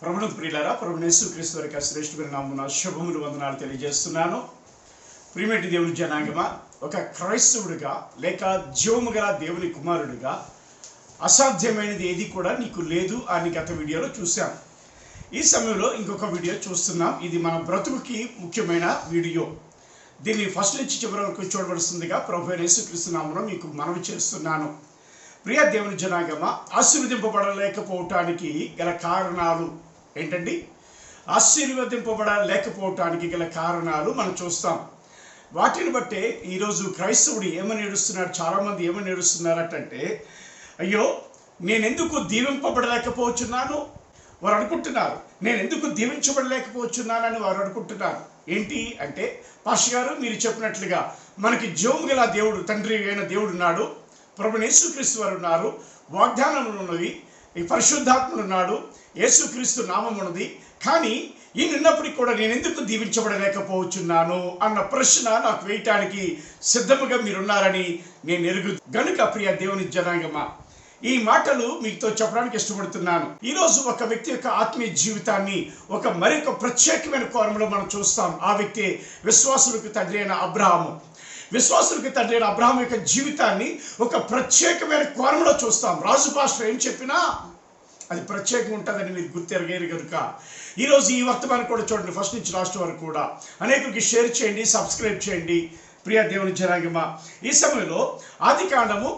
ప్రభువును ప్రియులారా, ప్రభువైన యేసుక్రీస్తు వారి శ్రేష్ఠమైన నామమున శుభములు వందనాలు తెలియజేస్తున్నాను. ప్రియమైన దేవుని జనాంగమా, ఒక క్రైస్తవుడిగా లేక జీవము గల దేవుని కుమారుడిగా అసాధ్యమైనది ఏది కూడా నీకు లేదు అని గత వీడియోలో చూసాం. ఈ సమయంలో ఇంకొక వీడియో చూస్తున్నాం. ఇది మన బ్రతుకుకి ముఖ్యమైన వీడియో. దీన్ని ఫస్ట్ నుంచి చివరి వరకు చూడవలసిందిగా ప్రభువైన యేసుక్రీస్తు నామమున మీకు మనవి చేస్తున్నాను. ప్రియ దేవుని జనాంగమా, ఆశీర్వదింపబడలేకపోవటానికి గల కారణాలు ఏంటండి? ఆశీర్వదింపబడలేకపోవటానికి గల కారణాలు మనం చూస్తాం. వాటిని బట్టే ఈరోజు క్రైస్తవుడు ఏమని ఏడుస్తున్నాడు, చాలామంది ఏమని ఏడుస్తున్నారటంటే, అయ్యో నేనెందుకు దీవింపబడలేకపోతున్నాను వారు అనుకుంటున్నారు. నేను ఎందుకు దీవించబడలేకపోతున్నానని వారు అనుకుంటున్నారు. ఏంటి అంటే, పాస్టర్ గారు మీరు చెప్పినట్లుగా మనకి జీవము గల దేవుడు, తండ్రి అయిన దేవుడు ఉన్నాడు, ప్రభువైన యేసుక్రీస్తు వారు ఉన్నారు, వాగ్దానములు ఉన్నవి, ఈ పరిశుద్ధాత్ముడు ఉన్నాడు, యేసుక్రీస్తు నామం ఉన్నది. కానీ ఈయన ఉన్నప్పటికీ కూడా నేను ఎందుకు దీవించబడలేకపోతున్నాను అన్న ప్రశ్న నాకు వేయటానికి సిద్ధముగా మీరున్నారని నేను ఎరుగు గనుక ప్రియ దేవుని జనాంగమా, ఈ మాటలు మీతో చెప్పడానికి ఇష్టపడుతున్నాను. ఈరోజు ఒక వ్యక్తి యొక్క ఆత్మీయ జీవితాన్ని మరొక ప్రత్యేకమైన కోణంలో మనం చూస్తాం. ఆ వ్యక్తి విశ్వాసులకు తండ్రి అయిన అబ్రహాము. విశ్వాసులకు తండ్రి అయిన అబ్రహాము యొక్క జీవితాన్ని ఒక ప్రత్యేకమైన కోణంలో చూస్తాం. రాజు పాస్టర్ ఏం చెప్పినా అది ప్రత్యేకంగా ఉంటుందని మీరు గుర్తెరగారు కనుక ఈరోజు ఈ వర్తమానం కూడా చూడండి, ఫస్ట్ నుంచి లాస్ట్ వరకు కూడా అనేకులకి షేర్ చేయండి, సబ్స్క్రైబ్ చేయండి. ప్రియ దేవుని జనాంగమా, ఈ సమయంలో ఆదికాండము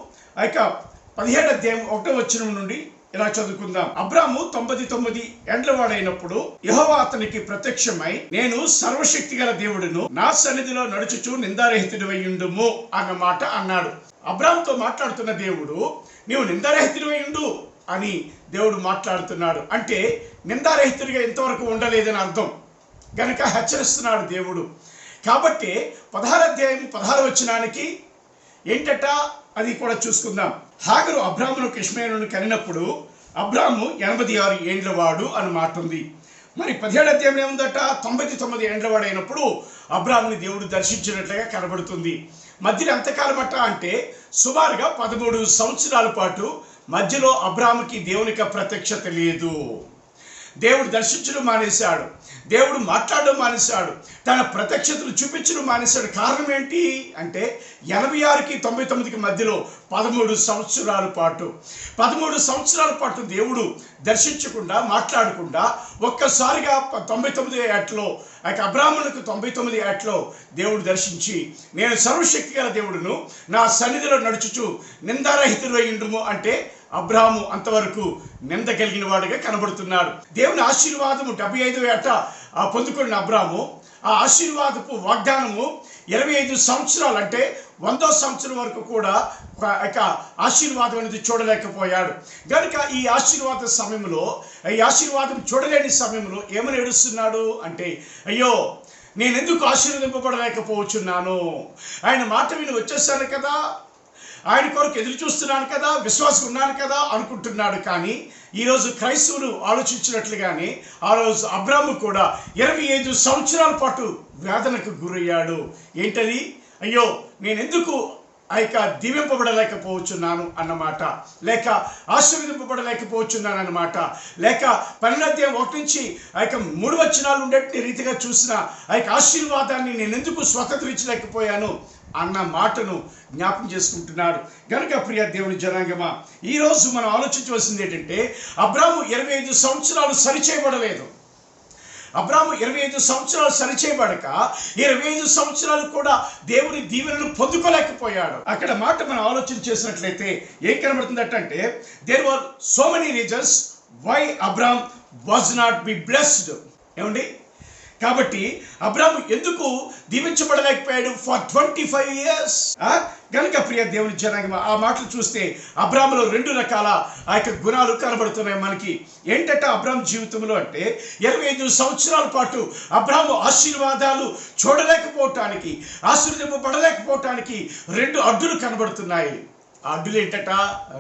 17వ అధ్యాయం 1వ వచనం నుండి ఇలా చదువుకుందాం. అబ్రాము 99 ఏండ్ల వాడైనప్పుడు యెహోవా అతనికి ప్రత్యక్షమై, నేను సర్వశక్తి గల దేవుడును, నా సన్నిధిలో నడుచుచు నిందారహితుడివై ఉండుము అన్న మాట అన్నాడు. అబ్రాముతో మాట్లాడుతున్న దేవుడు నీవు నిందారహితుడివై ఉండు అని దేవుడు మాట్లాడుతున్నాడు. అంటే నిందారహితుడిగా ఇంతవరకు ఉండలేదని అర్థం గనక హెచ్చరిస్తున్నాడు దేవుడు. కాబట్టి 16వ అధ్యాయం 16వ వచనానికి ఏంటట అది కూడా చూసుకుందాం. హాగరు అబ్రామునకు ఇష్మాయేలును కనినప్పుడు అబ్రాము 86 ఏండ్ల వాడు అని మాట ఉంది. మరి 17వ అధ్యాయం ఏముందట? 99 ఏండ్ల వాడు అయినప్పుడు అబ్రాముని దేవుడు దర్శించినట్లుగా కనబడుతుంది. మధ్యలో ఎంతకాలం అట్ట అంటే సుమారుగా 13 సంవత్సరాల పాటు మధ్యలో అబ్రాముకి దేవునికి ప్రత్యక్షత లేదు. దేవుడు దర్శించడం మానేశాడు, దేవుడు మాట్లాడడం మానేశాడు, తన ప్రత్యక్షతలు చూపించడం మానేశాడు. కారణం ఏంటి అంటే 86కి 99కి మధ్యలో 13 సంవత్సరాల పాటు దేవుడు దర్శించకుండా మాట్లాడకుండా ఒక్కసారిగా 99 ఏటలో అబ్రామునకు 99 ఏటలో దేవుడు దర్శించి, నేను సర్వశక్తి గల దేవుడును, నా సన్నిధిలో నడుచుచు నిందారహితుడై ఉండుము అంటే అబ్రాము అంతవరకు నింద కలిగిన వాడుగా కనబడుతున్నాడు. దేవుని ఆశీర్వాదము 75వ ఏట పొందుకున్న అబ్రాము ఆ ఆశీర్వాదపు వాగ్దానము 25 సంవత్సరాలు అంటే 100వ సంవత్సరం వరకు కూడా ఆశీర్వాదం అనేది చూడలేకపోయాడు. కనుక ఈ ఆశీర్వాదం చూడలేని సమయంలో ఏమని ఏడుస్తున్నాడు అంటే, అయ్యో నేనెందుకు ఆశీర్వదింపబడలేకపోతున్నాను, ఆయన మాట విని వచ్చేసాను కదా, ఆయన కొరకు ఎదురు చూస్తున్నాను కదా, విశ్వాసం ఉన్నాను కదా అనుకుంటున్నాడు. కానీ ఈరోజు క్రైస్తవులు ఆలోచించినట్లుగానే ఆ రోజు అబ్రాము కూడా 25 సంవత్సరాల పాటు వేదనకు గురయ్యాడు. ఏంటది? అయ్యో నేనెందుకు దీవింపబడలేకపోతున్నాను అన్నమాట, లేక ఆశీర్వదింపబడలేకపోతున్నాను అన్నమాట, లేక 12వ అధ్యాయం 1 నుంచి 3 వచనాలు ఉండే రీతిగా చూసిన ఆశీర్వాదాన్ని నేను ఎందుకు స్వతంత్రించలేకపోయాను అన్న మాటను జ్ఞాపకం చేసుకుంటున్నాడు. కనుక ప్రియ దేవుని జనాంగమా, ఈరోజు మనం ఆలోచించవలసింది ఏంటంటే, అబ్రాము 25 సంవత్సరాలు సరిచేయబడలేదు. అబ్రాము 25 సంవత్సరాలు సరిచేయబడక 25 సంవత్సరాలు కూడా దేవుని దీవెనను పొందుకోలేకపోయాడు. అక్కడ మాట మనం ఆలోచన చేసినట్లయితే ఏం కనబడుతుందంటే, there were so many reasons why Abram was not be blessed. ఏమండి? కాబట్టి అబ్రాము ఎందుకు దీవించబడలేకపోయాడు ఫర్ 25 years? కనుక ప్రియ దేవుని జనాంగమా, ఆ మాటలు చూస్తే అబ్రాములో 2 రకాల గుణాలు కనబడుతున్నాయి మనకి. ఏంటంటే అబ్రాము జీవితంలో అంటే 25 సంవత్సరాల పాటు అబ్రాము ఆశీర్వాదాలు చూడలేకపోవటానికి, ఆశీర్వదింపబడలేకపోవటానికి 2 అడ్డులు కనబడుతున్నాయి. ఆ అడ్డులు ఏంటట?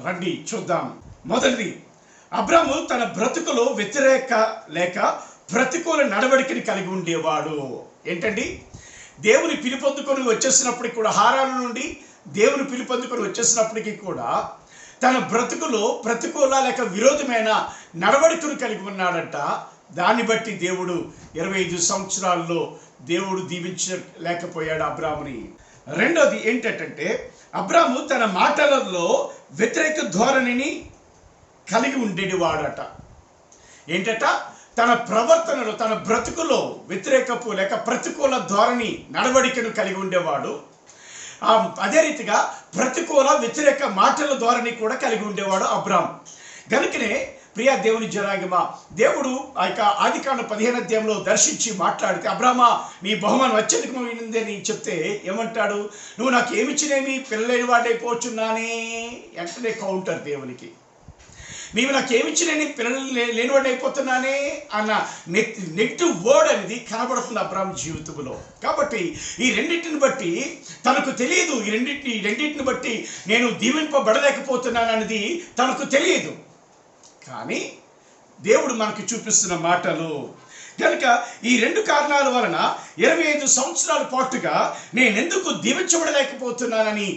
రండి చూద్దాం. మొదటిది, అబ్రాము తన బ్రతుకులో వ్యతిరేక లేక ప్రతికూల నడవడికని కలిగి ఉండేవాడు. ఏంటండి? దేవుని పిలుపొందుకొని వచ్చేసినప్పటికీ కూడా, హారాను నుండి దేవుని పిలుపొందుకొని వచ్చేసినప్పటికీ కూడా తన బ్రతుకులో ప్రతికూల లేక విరోధమైన నడవడికను కలిగి ఉన్నాడంట. దాన్ని బట్టి దేవుడు 25 సంవత్సరాల్లో దేవుడు దీవించలేకపోయాడు అబ్రాముని. రెండోది ఏంటంటే అబ్రాము తన మాటలలో వ్యతిరేక ధోరణిని కలిగి ఉండేవాడట. ఏంటట? తన ప్రవర్తనలో, తన బ్రతుకులో వ్యతిరేకపు లేక ప్రతికూల ధోరణి నడవడికను కలిగి ఉండేవాడు. అదే రీతిగా ప్రతికూల వ్యతిరేక మాటల ధోరణి కూడా కలిగి ఉండేవాడు అబ్రాము. గనుకనే ప్రియా దేవుని జనాంగమా, దేవుడు ఆ యొక్క ఆదికాండం 15వ అధ్యాయంలో దర్శించి మాట్లాడితే, అబ్రామా నీ బహుమానం అత్యధికమైనది అని చెప్తే ఏమంటాడు? నువ్వు నాకు ఏమిచ్చినేమి, పిల్లలేని వాడైపోచున్నానే. వెంటనే కౌంటర్ దేవునికి, నీవు నాకు ఏమిచ్చినేని పిల్లలు లేనివాడు అయిపోతున్నానే అన్న నెగిటివ్ వర్డ్ అనేది కనబడుతుంది అబ్రామ్ జీవితంలో. కాబట్టి ఈ రెండింటిని బట్టి తనకు తెలియదు, ఈ రెండింటిని బట్టి నేను దీవింపబడలేకపోతున్నాను అనేది తనకు తెలియదు. కానీ దేవుడు మనకు చూపిస్తున్న మాటలు కనుక ఈ 2 కారణాల వలన 25 సంవత్సరాల పాటుగా నేనెందుకు దీవించబడలేకపోతున్నానని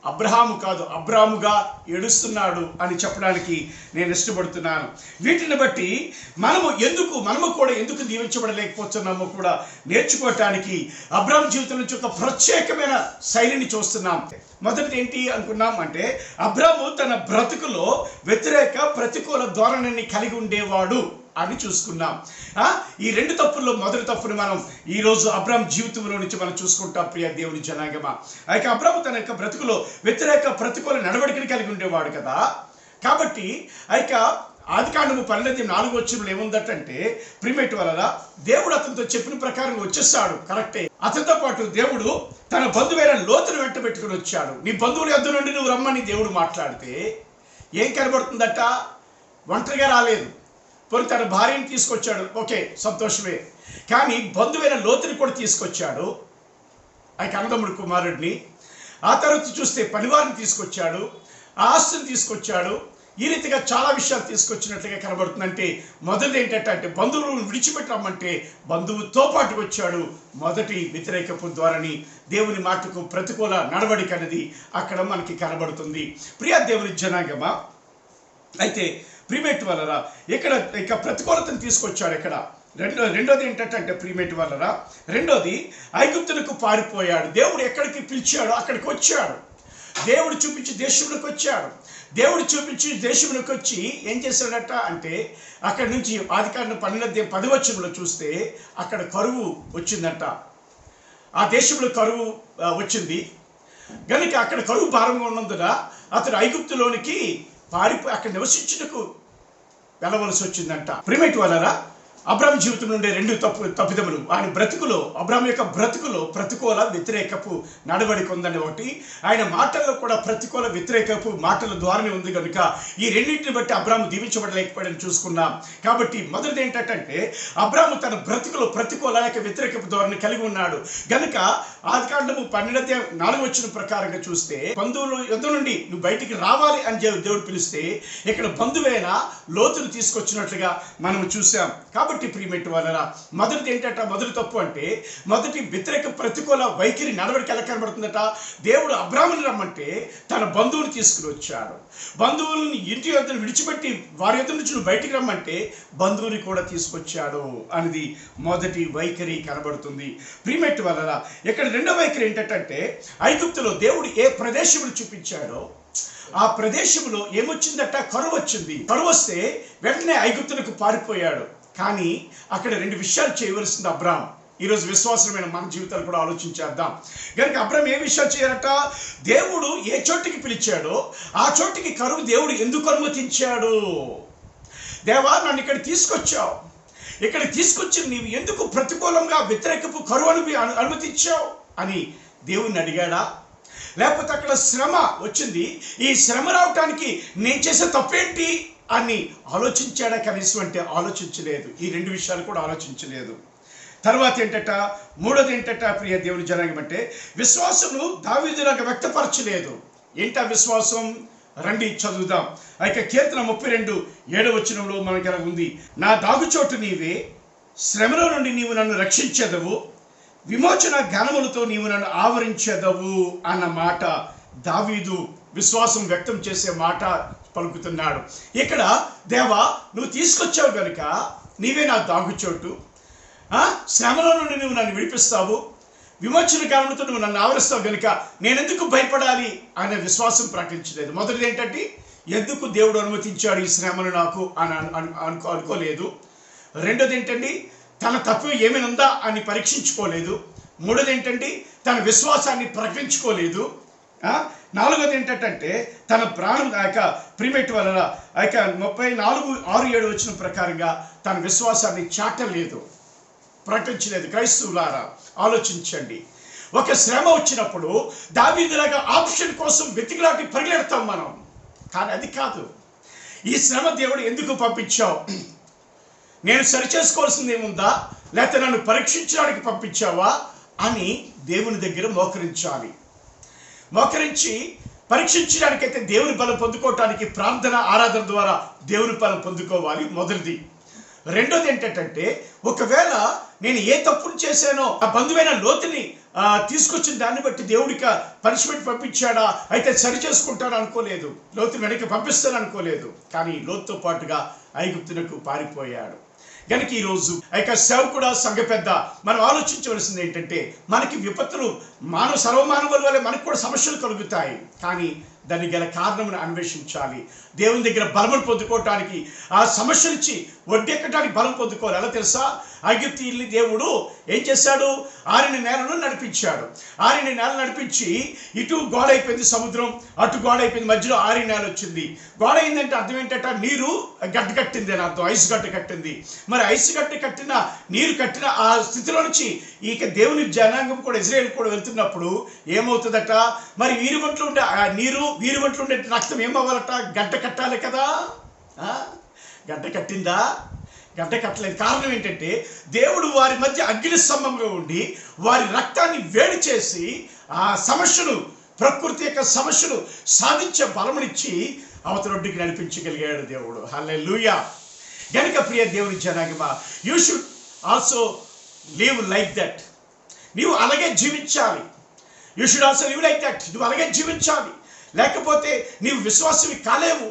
అబ్రాహాముగా ఏడుస్తున్నాడు అని చెప్పడానికి నేను ఇష్టపడుతున్నాను. వీటిని బట్టి మనము కూడా ఎందుకు దీవించబడలేకపోతున్నామో కూడా నేర్చుకోవటానికి అబ్రాహాము జీవితం నుంచి ఒక ప్రత్యేకమైన శైలిని చూస్తున్నాం. మొదటిది ఏంటి అనుకున్నాం అంటే, అబ్రాహాము తన బ్రతుకులో ప్రతికూల ధోరణిని కలిగి ఉండేవాడు అని చూసుకున్నాం. ఈ 2 తప్పుల్లో మొదటి తప్పుని మనం ఈరోజు అబ్రాహాము జీవితంలో నుంచి మనం చూసుకుంటాం. ప్రియ దేవుని జనాంగమా, అయితే అబ్రాహాము తన యొక్క బ్రతుకులో ప్రతికూల నడవడికని కలిగి ఉండేవాడు కదా. కాబట్టి ఆదికాండము 12:4 ఏముందటంటే, ప్రిమేట్ వలన దేవుడు అతనితో చెప్పిన ప్రకారం వచ్చేస్తాడు, కరెక్టే. అతనితో పాటు దేవుడు తన బంధువైన లోతును వెంట పెట్టుకుని వచ్చాడు. నీ బంధువుల యొద్ద నుండి నువ్వు రమ్మని దేవుడు మాట్లాడితే ఏం కనబడుతుందట? ఒంటరిగా రాలేదు. పోనీ తన భార్యని తీసుకొచ్చాడు, ఓకే, సంతోషమే. కానీ బంధువైన లోతుని కూడా తీసుకొచ్చాడు, అన్నదమ్ముడు కుమారుడిని. ఆ తర్వాత చూస్తే పనివారిని తీసుకొచ్చాడు, ఆస్తిని తీసుకొచ్చాడు. ఈ రీతిగా చాలా విషయాలు తీసుకొచ్చినట్లుగా కనబడుతుందంటే, మొదటి ఏంటంటే బంధువులను విడిచిపెట్టి రమ్మంటే బంధువుతో పాటు వచ్చాడు. మొదటి వ్యతిరేకపు ధోరణి, దేవుని మాటకు ప్రతికూల నడవడిక అనేది అక్కడ మనకి కనబడుతుంది. ప్రియ దేవుని జనాంగమా, అయితే ప్రీమేట్ వలన ఇక్కడ ప్రతికూలతను తీసుకొచ్చాడు. ఇక్కడ రెండోది ఏంటంటే ప్రీమేట్ వలన రెండోది ఐగుప్తులకు పారిపోయాడు. దేవుడు ఎక్కడికి పిలిచాడో అక్కడికి వచ్చాడు. దేవుడు చూపించి దేశంలోకి వచ్చాడు. దేవుడు చూపించి దేశంలోకి వచ్చి ఏం చేశాడట అంటే, అక్కడి నుంచి ఆదికాండం 12:10 చూస్తే అక్కడ కరువు వచ్చిందట. ఆ దేశంలో కరువు వచ్చింది కనుక అక్కడ కరువు భారంగా ఉన్నందున అతడు ఐగుప్తులోనికి పారిపోయి అక్కడ నివసించుటకు వెళ్ళవలసి వచ్చిందంట. ప్రిమేట్ వలన అబ్రాహాము జీవితం నుండే 2 తప్పిదములు ఆయన బ్రతుకులో, అబ్రాహాము యొక్క బ్రతుకులో ప్రతికూల వ్యతిరేకపు నడవడిక ఉందని ఒకటి, ఆయన మాటల్లో కూడా ప్రతికూల వ్యతిరేకపు మాటల ద్వారానే ఉంది కనుక ఈ రెండింటిని బట్టి అబ్రాహాము దీవించబడలేకపోయాడని చూసుకున్నాం. కాబట్టి మొదటిది ఏంటంటే అబ్రాహాము తన బ్రతుకులో ప్రతికూల వ్యతిరేకపు ధోరణి కలిగి ఉన్నాడు గనుక ఆదికాండము 12:4 ప్రకారంగా చూస్తే బంధువుల యొద్ద నుండి నువ్వు బయటికి రావాలి అని దేవుడు పిలిస్తే ఇక్కడ బంధువైన లోతును తీసుకొచ్చినట్లుగా మనం చూసాం. కాబట్టి ప్రియమేట్ వలన మొదటి తప్పు అంటే మొదటి వ్యతిరేక ప్రతికూల వైఖరి నడవడికి ఎలా కనబడుతుందట? దేవుడు అబ్రాహాముని రమ్మంటే తన బంధువుని తీసుకుని వచ్చాడు. బంధువులని ఇంటి యొద్ద విడిచిపెట్టి వారి యొద్ద నుంచి నువ్వు బయటికి రమ్మంటే బంధువుని కూడా తీసుకొచ్చాడు అనేది మొదటి వైఖరి కనబడుతుంది. ప్రియమేట్ వలన ఇక్కడ రెండో వైఖరి ఏంటంటే ఐగుప్తులో దేవుడు ఏ ప్రదేశములు చూపించాడో ఆ ప్రదేశంలో ఏమొచ్చిందట? కరువు వచ్చింది. కరువు వస్తే వెంటనే ఐగుప్తులకు పారిపోయాడు. కానీ అక్కడ 2 విషయాలు చేయవలసింది అబ్రాహాము. ఈరోజు విశ్వాసమైన మన జీవితాలు కూడా ఆలోచించేద్దాం. కనుక అబ్రాహాము ఏ విషయాలు చేయాలట? దేవుడు ఏ చోటికి పిలిచాడో ఆ చోటికి కరువు దేవుడు ఎందుకు అనుమతించాడు? దేవా, నన్ను ఇక్కడ తీసుకొచ్చావు, ఇక్కడ తీసుకొచ్చి నీవు ఎందుకు ప్రతికూలంగా వ్యతిరేకపు కరువు అనుమతించావు అని దేవుణ్ణి అడిగాడా? లేకపోతే అక్కడ శ్రమ వచ్చింది, ఈ శ్రమ రావటానికి నేను చేసే తప్పేంటి అని ఆలోచించాడా? కనీసం అంటే ఆలోచించలేదు. ఈ 2 విషయాలు కూడా ఆలోచించలేదు. తర్వాత మూడోది ప్రియ దేవుని జనాంగం అంటే విశ్వాసమును దావీదులాగా వ్యక్తపరచలేదు. ఏంటా విశ్వాసం? రండి చదువుదాం. కీర్తన 32:7 మనకి ఎలా ఉంది? నా దాగుచోటు నీవే, శ్రమలో నుండి నీవు నన్ను రక్షించెదవు, విమోచన ఘనములతో నీవు నన్ను ఆవరించెదవు అన్న మాట దావీదు విశ్వాసం వ్యక్తం చేసే మాట పలుకుతున్నాడు. ఇక్కడ దేవా, నువ్వు తీసుకొచ్చావు కనుక నీవే నా దాగుచోటు, శ్రమలో నుండి నువ్వు నన్ను విడిపిస్తావు, విమోచన కారణంతో నువ్వు నన్ను ఆవరిస్తావు కనుక నేనెందుకు భయపడాలి అనే విశ్వాసం ప్రకటించలేదు. మొదటిది ఏంటంటే ఎందుకు దేవుడు అనుమతించాడు ఈ శ్రమను నాకు అని అనుకోలేదు. రెండోది ఏంటంటే తన తత్వం ఏమైనా ఉందా అని పరీక్షించుకోలేదు. మూడోది ఏంటంటే తన విశ్వాసాన్ని ప్రకటించుకోలేదు. నాలుగోది ఏంటంటే తన ప్రాణం ఆ యొక్క ప్రిమేట్ వలన ఆ యొక్క 34:6-7 వచ్చిన ప్రకారంగా తన విశ్వాసాన్ని చాటలేదు, ప్రకటించలేదు. క్రైస్తవులారా ఆలోచించండి. ఒక శ్రమ వచ్చినప్పుడు దావీదులాగా ఆప్షన్ కోసం వెతికిలాంటి పరిగెడతాం మనం, కానీ అది కాదు. ఈ శ్రమ దేవుడు ఎందుకు పంపించావు, నేను సరిచేసుకోవాల్సింది ఏముందా, లేకపోతే నన్ను పరీక్షించడానికి పంపించావా అని దేవుని దగ్గర మోకరించాలి. మోకరించి పరీక్షించడానికైతే దేవుని బలం పొందుకోవటానికి ప్రార్థన ఆరాధన ద్వారా దేవుని బలం పొందుకోవాలి, మొదటిది. రెండోది ఏంటంటే ఒకవేళ నేను ఏ తప్పును చేశానో ఆ బంధువైన లోతుని తీసుకొచ్చిన దాన్ని బట్టి దేవుడికి పనిష్మెంట్ పంపించాడా, అయితే సరి చేసుకుంటాను అనుకోలేదు, లోతు వెనక్కి పంపిస్తాను అనుకోలేదు. కానీ లోతుతో పాటుగా ఐగుప్తునకు పారిపోయాడు. కనుక ఈరోజు ఆ సేవకుడు సంఘ పెద్ద మనం ఆలోచించవలసింది ఏంటంటే మనకి విపత్తులు సర్వమానవుల వల్ల మనకు కూడా సమస్యలు కలుగుతాయి, కానీ దానికి గల కారణమును అన్వేషించాలి. దేవుని దగ్గర బలమును పొందుకోవటానికి ఆ సమస్య నుంచి ఒడ్డెక్కడానికి బలం పొందుకోవాలి. ఎలా తెలుసా, ఐగుప్తీయుల్ని దేవుడు ఏం చేశాడు, 6 నెలలను నడిపించాడు. 6 నెలలు నడిపించి ఇటు గోడ అయిపోయింది సముద్రం, అటు గోడ అయిపోయింది, మధ్యలో 6 నెలలు వచ్చింది. గోడ అయిందంటే అర్థం ఏంటంటే నీరు గడ్డ కట్టింది అని అర్థం, ఐసు గడ్డ కట్టింది. మరి ఐసు గడ్డ కట్టిన నీరు కట్టిన ఆ స్థితిలో నుంచి ఇక దేవుని జనాంగం కూడా ఇజ్రాయేల్ కూడా వెళ్తున్నప్పుడు ఏమవుతుందట, మరి వీరి వంట్లో ఉండే ఆ నీరు, వీరి వంట్లో ఉండే రక్తం ఏమవ్వాలట, గడ్డ కట్టాలి కదా. గడ్డ కట్టిందా? గడ్డ కట్టలేదు. కారణం ఏంటంటే దేవుడు వారి మధ్య అగ్ని స్తంభంగా ఉండి వారి రక్తాన్ని వేడి చేసి ఆ సమస్యను, ప్రకృతి యొక్క సమస్యను సాధించే బలమునిచ్చి అవతలొడ్డుకి నడిపించగలిగాడు దేవుడు. హల్లెలూయా. గనుక ప్రియ దేవుని జనాంగమా, you should also live like that. నీవు అలాగే జీవించాలి. You should also live like that. నువ్వు అలాగే జీవించాలి, లేకపోతే నీవు విశ్వాసవి కాలేవు.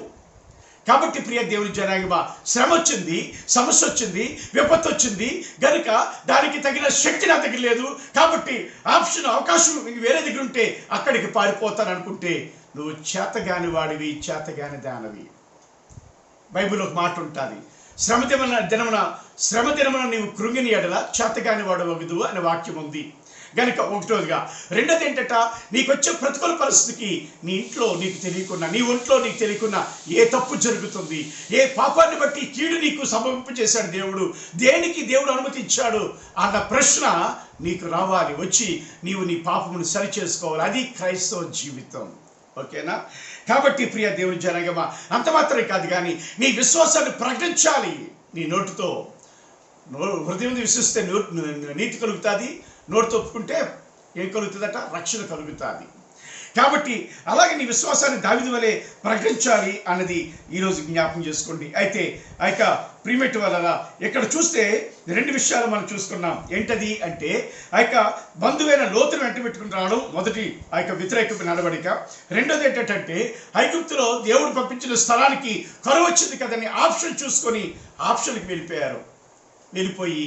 కాబట్టి ప్రియ దేవుని జనాంగమా, శ్రమ వచ్చింది, సమస్య వచ్చింది, విపత్తు వచ్చింది, గనుక దానికి తగిన శక్తి నా దగ్గర లేదు. కాబట్టి అవకాశం వేరే దగ్గర ఉంటే అక్కడికి పారిపోతాను అనుకుంటే నువ్వు చేతగాని వాడివి, చేతగాని దానవి. బైబిల్ ఒక మాట ఉంటుంది, శ్రమ దినమున నీవు కృంగిని ఎడల చేతగాని వాడు వగదు అనే వాక్యం ఉంది. గనుక ఒకటోదిగా. రెండోది ఏంటంట, నీకు వచ్చే ప్రతికూల పరిస్థితికి నీ ఇంట్లో నీకు తెలియకుండా, నీ ఒంట్లో నీకు తెలియకుండా ఏ తప్పు జరుగుతుంది, ఏ పాపాన్ని బట్టి కీడు నీకు సంభవింపజేశాడు దేవుడు, దేనికి దేవుడు అనుమతించాడు అన్న ప్రశ్న నీకు రావాలి. వచ్చి నీవు నీ పాపమును సరి చేసుకోవాలి. అది క్రైస్తవ జీవితం. ఓకేనా? కాబట్టి ప్రియ దేవుని జనాంగమా, అంత మాత్రమే కాదు కానీ నీ విశ్వాసాన్ని ప్రకటించాలి. నీ నోటితో, హృదయం విశ్వసిస్తే నీతి కలుగుతుంది, నోటితో ఒప్పుకుంటే ఏం కలుగుతుందట, రక్షణ కలుగుతుంది. కాబట్టి అలాగే నీ విశ్వాసాన్ని దావీదు వలె ప్రకటించాలి అన్నది ఈరోజు జ్ఞాపకం చేసుకోండి. అయితే ఆ యొక్క ప్రిమేట్ వలన ఇక్కడ చూస్తే 2 విషయాలు మనం చూసుకున్నాం. ఏంటది అంటే ఆ యొక్క బంధువైన లోతును వెంట పెట్టుకుని రావడం, మొదటి ఆ యొక్క వ్యతిరేక నడవడిక. రెండోది ఏంటంటే ఐగుప్తులో దేవుడు పంపించిన స్థలానికి కరువు వచ్చింది కదని ఆప్షన్ చూసుకొని ఆప్షన్కి వెళ్ళిపోయి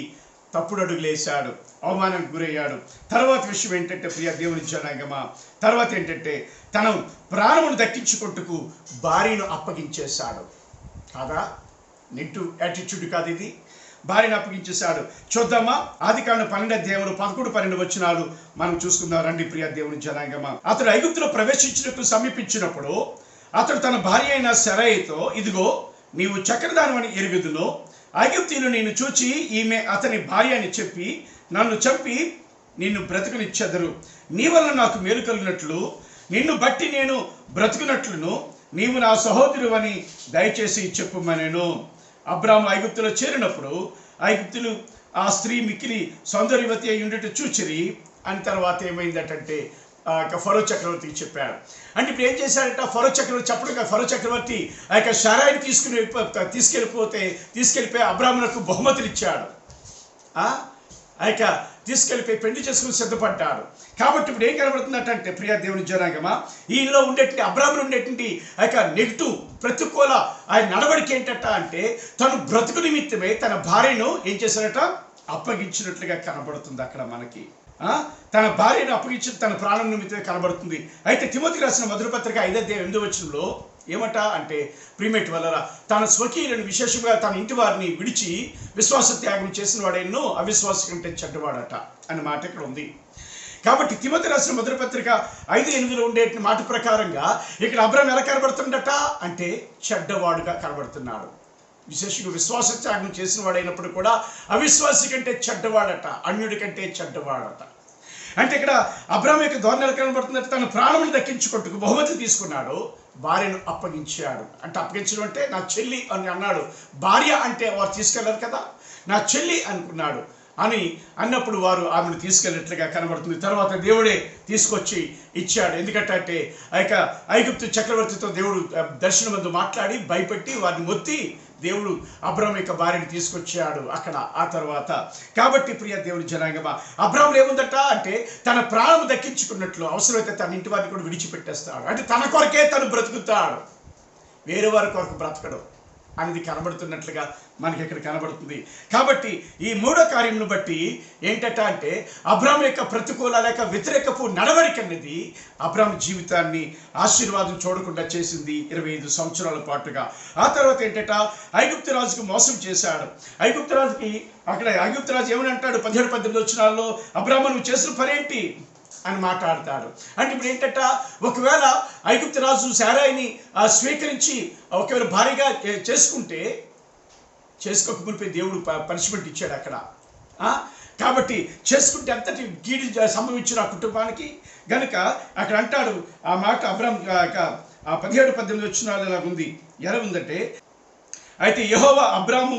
తప్పుడు అడుగులు వేశాడు, అవమానానికి గురయ్యాడు. తర్వాత విషయం ఏంటంటే ప్రియ దేవుని జనాంగమా, తర్వాత ఏంటంటే తన ప్రాణమును దక్కించుకుంటూ భార్యను అప్పగించేశాడు. కాదా? నెగిటివ్ యాటిట్యూడ్ కాదు ఇది. భార్యను అప్పగించేశాడు. చూద్దామా, ఆదికాండం 12 11-12 వచనాలు మనం చూసుకుందాం రండి ప్రియ దేవుని జనాంగమా. అతడు ఐగుప్తులో ప్రవేశించినప్పుడు సమీపించినప్పుడు అతడు తన భార్య అయిన శరయితో, ఇదిగో నీవు చక్రదానమని ఎరుగుదును, ఐగుప్తీయులు నిన్ను చూచి ఈమె అతని భార్య అని చెప్పి నన్ను చంపి నిన్ను బ్రతుకునిచ్చెదరు. నీ వల్ల నాకు మేలు కలిగినట్లు, నిన్ను బట్టి నేను బ్రతుకున్నట్లును నీవు నా సహోదరు అని దయచేసి చెప్పుమనెను. అబ్రాము ఐగుప్తులో చేరినప్పుడు ఐగుప్తులు ఆ స్త్రీ మిక్కిలి సౌందర్యవతి అయి ఉండేట చూచిరి అని తర్వాత ఏమైందటంటే ఫరో చక్రవర్తికి చెప్పాడు. అంటే ఇప్పుడు ఏం చేశాడంట, ఫరో చక్రవర్తి చెప్పడం, ఫరో చక్రవర్తి ఆ యొక్క షరాయిని తీసుకెళ్ళిపోయి అబ్రామునకు బహుమతులు ఇచ్చాడు. ఆ యొక్క తీసుకెళ్ళిపోయి పెళ్లి చేసుకుని సిద్ధపడ్డాడు. కాబట్టి ఇప్పుడు ఏం కనబడుతున్నట్టంటే ప్రియా దేవుని జనాంగమా, ఈయనలో ఉండేటువంటి అబ్రాహాములో ఉండేటువంటి ఆ యొక్క నెగిటివ్ ప్రతికూల ఆయన నడవడికి ఏంటట అంటే తను బ్రతుకు నిమిత్తమే తన భార్యను ఏం చేశాడట, అప్పగించినట్లుగా కనబడుతుంది అక్కడ మనకి. తన భార్యను అప్పగించి తన ప్రాణం నిమిత్తమే కనబడుతుంది. అయితే తిమోతికి రాసిన మొదటి పత్రిక 5:8 ఏమట అంటే ప్రియమేటి వల్ల తన స్వకీయులను విశేషంగా తన ఇంటి వారిని విడిచి విశ్వాస త్యాగం చేసిన వాడేనో అవిశ్వాస కంటే చెడ్డవాడట అనే మాట ఇక్కడ ఉంది. కాబట్టి తిమోతి రాసిన మొదటి పత్రిక 5:8 ఉండే మాట ప్రకారంగా ఇక్కడ అబ్రాహాము ఎలా కనబడుతుండట అంటే చెడ్డవాడుగా కనబడుతున్నాడు. విశేషంగా విశ్వాస త్యాగం చేసిన వాడైనప్పుడు కూడా అవిశ్వాసి కంటే చెడ్డవాడట, అన్యుడి కంటే చెడ్డవాడట. అంటే ఇక్కడ అబ్రాహాము యొక్క ధోరణి ఎలా కనబడుతుందంటే తన ప్రాణములు దక్కించుకుంటూ బహుమతి తీసుకున్నాడు, భార్యను అప్పగించాడు. అంటే అప్పగించడం అంటే నా చెల్లి అని అన్నాడు. భార్య అంటే వారు తీసుకెళ్ళారు కదా, నా చెల్లి అనుకున్నాడు అని అన్నప్పుడు వారు ఆమెను తీసుకెళ్ళినట్లుగా కనబడుతుంది. తర్వాత దేవుడే తీసుకొచ్చి ఇచ్చాడు. ఎందుకంటే అంటే ఆ యొక్క ఐగుప్తు చక్రవర్తితో దేవుడు దర్శనమందు మాట్లాడి భయపెట్టి వారిని మొత్తి దేవుడు అబ్రాహాము యొక్క భార్యను తీసుకొచ్చాడు అక్కడ ఆ తర్వాత. కాబట్టి ప్రియ దేవుని జనాంగమా, అబ్రాహాము ఏముందట అంటే తన ప్రాణం దక్కించుకున్నట్లు అవసరమైతే తన ఇంటి వారిని కూడా విడిచిపెట్టేస్తాడు. అంటే తన కొరకే తను బ్రతుకుతాడు, వేరే వారి కొరకు బ్రతకడు అనేది కనబడుతున్నట్లుగా మనకి ఇక్కడ కనబడుతుంది. కాబట్టి ఈ మూడో కార్యమును బట్టి ఏంటట అంటే అబ్రాహాము యొక్క ప్రతికూల లేక వ్యతిరేకపు నడవడిక అనేది అబ్రాహాము జీవితాన్ని ఆశీర్వాదం చూడకుండా చేసింది 25 సంవత్సరాల పాటుగా. ఆ తర్వాత ఏంటట ఐగుప్తు రాజుకు మోసం చేశాడు. ఐగుప్తు రాజుకి అక్కడ ఐగుప్తు రాజు ఏమని అంటాడు 17-18 అబ్రాహాము నువ్వు చేసిన పనేంటి అని మాట్లాడతాడు. అంటే ఇప్పుడు ఏంటంట ఒకవేళ ఐగుప్తు రాజు శారాయిని స్వీకరించి ఒకవేళ భారీగా చేసుకుంటే చేసుకోకపోతే దేవుడు పనిష్మెంట్ ఇచ్చాడు అక్కడ. కాబట్టి చేసుకుంటే అంతటి గీడి సంభవించిన ఆ కుటుంబానికి గనుక అక్కడ అంటాడు ఆ మాట అబ్రాహాము 17-18 ఇలా ఉంది. ఎలా ఉందంటే అయితే యెహోవా అబ్రాహాము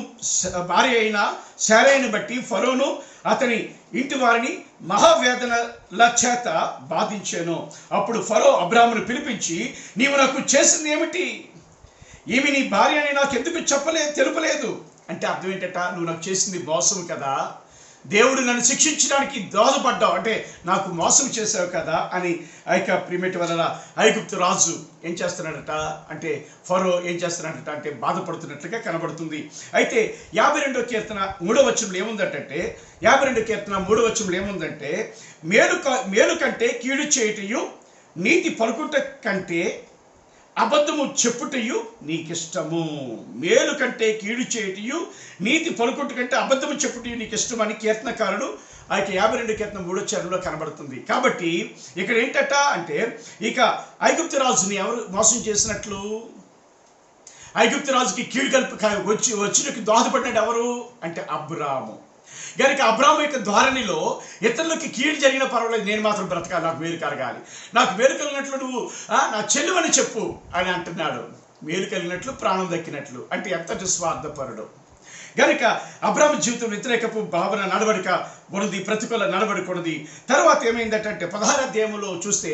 భార్య అయిన శారైని బట్టి ఫరోను అతని ఇంటి వారిని మహావేదనల చేత బాధించాను. అప్పుడు ఫరో అబ్రాహామును పిలిపించి నీవు నాకు చేసింది ఏమిటి, ఈమె నీ భార్య అని నాకు ఎందుకు తెలుపలేదు అంటే అర్థం ఏంటట, నువ్వు నాకు చేసింది మోసం కదా, దేవుడు నన్ను శిక్షించడానికి దోహదపడ్డావు అంటే నాకు మోసం చేసావు కదా అని ఆ యొక్క ప్రియమేటి వలన ఐగుప్తు రాజు ఏం చేస్తున్నాడట అంటే ఫరో ఏం చేస్తున్నాడట అంటే బాధపడుతున్నట్లుగా కనబడుతుంది. అయితే 52వ కీర్తన 3వ వచనంలో ఏముందంటే 52వ కీర్తన 3వ వచనంలో ఏముందంటే మేలు కంటే కీడు చేయుటయు నీతి పలుకుట కంటే అబద్ధము చెప్పుటయు నీకిష్టము. మేలు కంటే కీడు చేయుటయు నీతి పలుకుట కంటే అబద్ధము చెప్పుటయు నీకు ఇష్టం అని కీర్తనకారుడు ఆ 52 కీర్తన 3వ చరణంలో కనబడుతుంది. కాబట్టి ఇక్కడ ఏంటట అంటే ఇక ఐగుప్తు రాజుని ఎవరు మోసం చేసినట్లు, ఐగుప్తు రాజుకి కీడు కలిపి వచ్చినకి దోహదపడినట్టు ఎవరు అంటే అబ్రాహాము. కనుక అబ్రాహాము యొక్క ధోరణిలో ఇతరులకి కీడు జరిగిన పర్వాలేదు, నేను మాత్రం బ్రతకాలి, నాకు మేలు కలగాలి, నాకు మేలు కలిగినట్లు నువ్వు నా చెల్లువని చెప్పు అని అంటున్నాడు. మేలు కలిగినట్లు ప్రాణం దక్కినట్లు అంటే ఎంతటి స్వార్థపరుడు. కనుక అబ్రాహాము జీవితం వ్యతిరేకపు భావన నడవడిక కొనది, ప్రతికూల నడవడి కొనది. తర్వాత ఏమైందంటే 16వ అధ్యాయంలో చూస్తే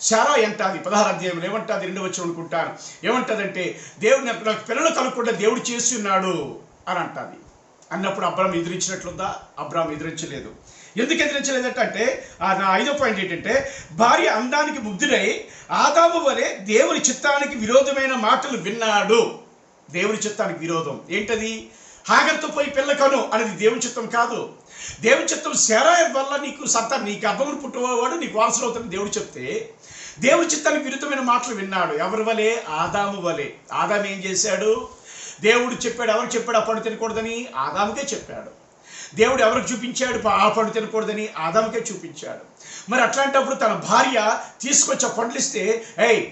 శారా ఎంటాది 16వ అధ్యాయంలో ఏమంటుంది 2వ వచనం అనుకుంటాను, ఏమంటుందంటే దేవుడు నాకు పిల్లలు కలుగుకుండా దేవుడు చేసి ఉన్నాడు అని అంటుంది. అన్నప్పుడు అబ్రాహాము ఎదిరించినట్లుందా? అబ్రాహాము ఎదిరించలేదు. ఎందుకు ఎదిరించలేదంటే నా 5వ పాయింట్ ఏంటంటే భార్య అందానికి ముగ్ధుడై ఆదాము వలె దేవుని చిత్తానికి విరోధమైన మాటలు విన్నాడు. దేవుని చిత్తానికి విరోధం ఏంటది? హాగర్తో పోయి పిల్లకను అనేది దేవుని చిత్తం కాదు. దేవుని చిత్తం శారాయి వల్ల నీకు నీకు అబ్బమును పుట్టేవాడు నీకు వారసులు అవుతాడని దేవుడు చెప్తే దేవుని చిత్తానికి విరుద్ధమైన మాటలు విన్నాడు. ఎవరి వలె? ఆదాము వలె. ఆదాము ఏం చేశాడు? దేవుడు చెప్పాడు, ఎవరు చెప్పాడు ఆ పండు తినకూడదని? ఆదాముకే చెప్పాడు. దేవుడు ఎవరికి చూపించాడు ఆ పండు తినకూడదని? ఆదాముకే చూపించాడు. మరి అట్లాంటప్పుడు తన భార్య తీసుకొచ్చి ఆ పండ్లు ఇస్తే ఏయ్